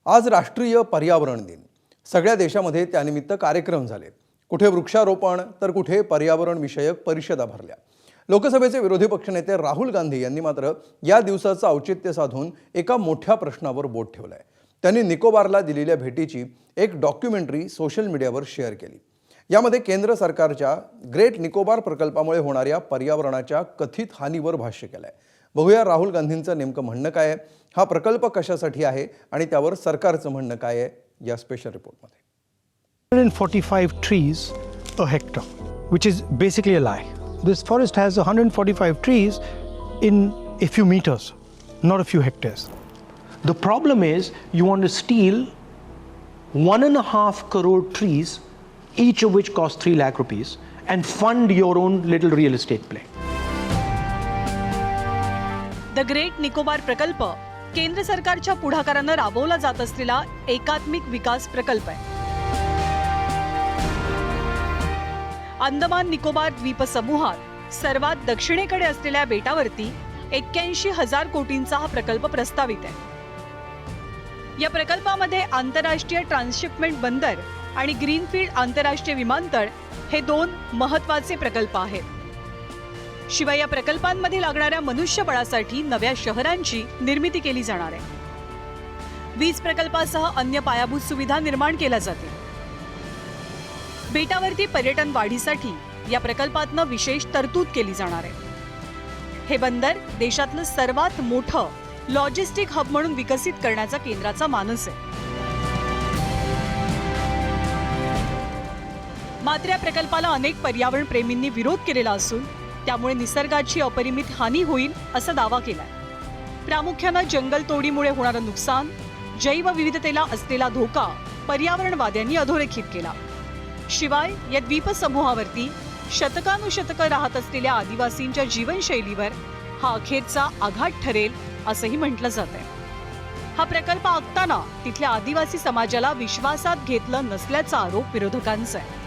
आज राष्ट्रीय पर्यावरण दिन। सगळ्या देशामध्ये त्यानिमित्त कार्यक्रम झाले। कुठे वृक्षारोपण तर कुठे पर्यावरण विषयक परिषदा भरल्या। लोकसभेचे विरोधी पक्षनेते राहुल गांधी यांनी मात्र या दिवसाचं औचित्य साधून एका मोठ्या प्रश्नावर बोट ठेवलंय। त्यांनी निकोबारला दिलेल्या भेटीची एक डॉक्युमेंटरी सोशल मीडियावर शेअर केली। यामध्ये केंद्र सरकारच्या ग्रेट निकोबार प्रकल्पामुळे होणाऱ्या पर्यावरणाच्या कथित हानीवर भाष्य केलंय। बघूया राहुल गांधींचं नेमकं म्हणणं काय आहे, हा प्रकल्प कशासाठी आहे आणि त्यावर सरकारचं म्हणणं काय आहे या special रिपोर्टमध्ये। 145 trees a hectare, which is basically a lie. This forest has 145 trees in a few meters, not a few hectares. The problem is you want to steal 1.5 crore trees, each of which cost 3 lakh rupees, and fund your own little real estate play. The great Nicobar प्रकल्प केंद्र सरकारच्या पुढाकाराने राबवला जात असलेला एकात्मिक विकास प्रकल्प आहे। अंदमान निकोबार द्वीपसमूहात सर्वात दक्षिणेकडे असलेल्या बेटावरती 81,000 कोटींचा हा प्रकल्प प्रस्तावित आहे। या प्रकल्पामध्ये आंतरराष्ट्रीय ट्रान्सशिपमेंट बंदर आणि ग्रीनफील्ड आंतरराष्ट्रीय विमानतळ हे 2 महत्त्वाचे प्रकल्प आहेत। शिवाय या प्रकल्पांमध्ये लागणाऱ्या मनुष्यबळासाठी नव्या शहरांची निर्मिती केली जाणार आहे। वीज प्रकल्पासह अन्य पायाभूत सुविधा निर्माण केल्या जातील। बेटावरती पर्यटन वाढीसाठी या प्रकल्पातनं विशेष तरतूद केली जाणार आहे। हे बंदर देशातलं सर्वात मोठं लॉजिस्टिक हब म्हणून विकसित करण्याचा केंद्राचा मानस आहे। मात्र या प्रकल्पाला अनेक पर्यावरण प्रेमींनी विरोध केलेला असून त्यामुळे निसर्गाची अपरिमित हानी होईल असा दावा केलाय। प्रामुख्याने जंगलतोडीमुळे होणारं नुकसान, जैवविविधतेला असलेला धोका पर्यावरणवाद्यांनी अधोरेखित केला। शिवाय या द्वीपसमूहावरती शतकानुशतकं राहत असलेल्या आदिवासींच्या जीवनशैलीवर हा अखेरचा आघात ठरेल असंही म्हटलं जातंय। हा प्रकल्प आखताना तिथल्या आदिवासी समाजाला विश्वासात घेतलं नसल्याचा आरोप विरोधकांचा आहे।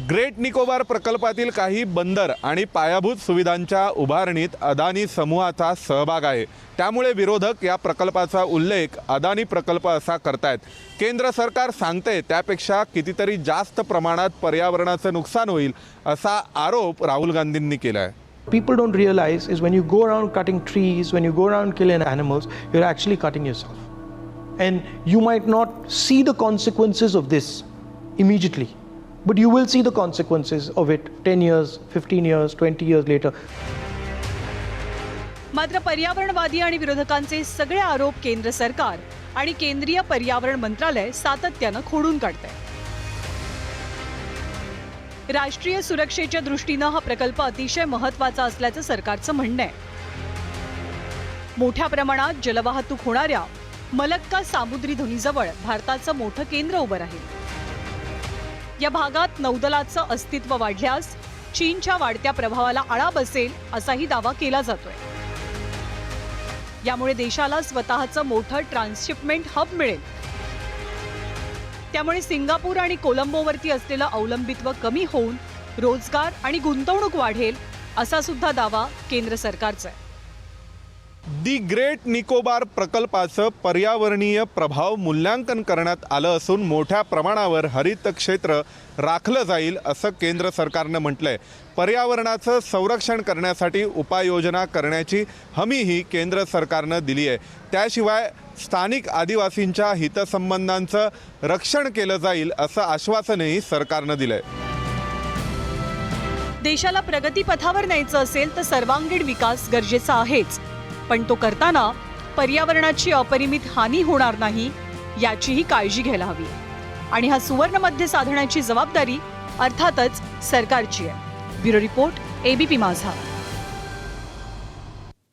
ग्रेट निकोबार प्रकल्पातील काही बंदर आणि पायाभूत सुविधांच्या उभारणीत अदानी समूहाचा सहभाग आहे। त्यामुळे विरोधक या प्रकल्पाचा उल्लेख अदानी प्रकल्प असा करतायत। केंद्र सरकार सांगते त्यापेक्षा कितीतरी जास्त प्रमाणात पर्यावरणाचं नुकसान होईल असा आरोप राहुल गांधींनी केला आहे। People don't realize is when you go around cutting trees, when you go around killing animals, you're actually cutting yourself. And you might not see the consequences of this immediately, but you will see the consequences of it 10 years, 15 years, 20 years later. मात्र पर्यावरणवादी आणि विरोधकांचे सगळे आरोप केंद्र सरकार आणि केंद्रीय पर्यावरण मंत्रालय सातत्यानं खोडून काढतंय। राष्ट्रीय सुरक्षेच्या दृष्टीनं हा प्रकल्प अतिशय महत्त्वाचा असल्याचं सरकारचं म्हणणं आहे। मोठ्या प्रमाणात जलवाहतूक होणाऱ्या मलक्का सामुद्री धुनीजवळ भारताचं मोठं केंद्र उभं राहील। या भागात नौदलाचं अस्तित्व वाढल्यास चीनच्या वाढत्या प्रभावाला आळा बसेल असाही दावा केला जातोय। यामुळे देशाला स्वतःचं मोठं ट्रान्सशिपमेंट हब मिळेल। त्यामुळे सिंगापूर आणि कोलंबोवरती असलेलं अवलंबित्व कमी होऊन रोजगार आणि गुंतवणूक वाढेल असा सुद्धा दावा केंद्र सरकारचा आहे। दी ग्रेट निकोबार प्रकल्पाचं पर्यावरणीय प्रभाव मूल्यांकन करण्यात आलं असून मोठ्या प्रमाणावर हरित क्षेत्र राखलं जाईल असं केंद्र सरकारनं म्हटलंय। पर्यावरणाचं संरक्षण करण्यासाठी उपाययोजना करण्याची हमीही केंद्र सरकारनं दिली आहे। त्याशिवाय स्थानिक आदिवासींच्या हितसंबंधांचं रक्षण केलं जाईल असं आश्वासनही सरकारनं दिलंय। देशाला प्रगतीपथावर न्यायचं असेल तर सर्वांगीण विकास गरजेचा आहेच, पण तो करताना पर्यावरणाची अपरिमित हानी होणार नाही याचीही काळजी घ्यायला हवी। आणि हा सुवर्ण मध्य साधण्याची जबाबदारी अर्थातच सरकारची आहे। ब्युरो रिपोर्ट, ABP माझा।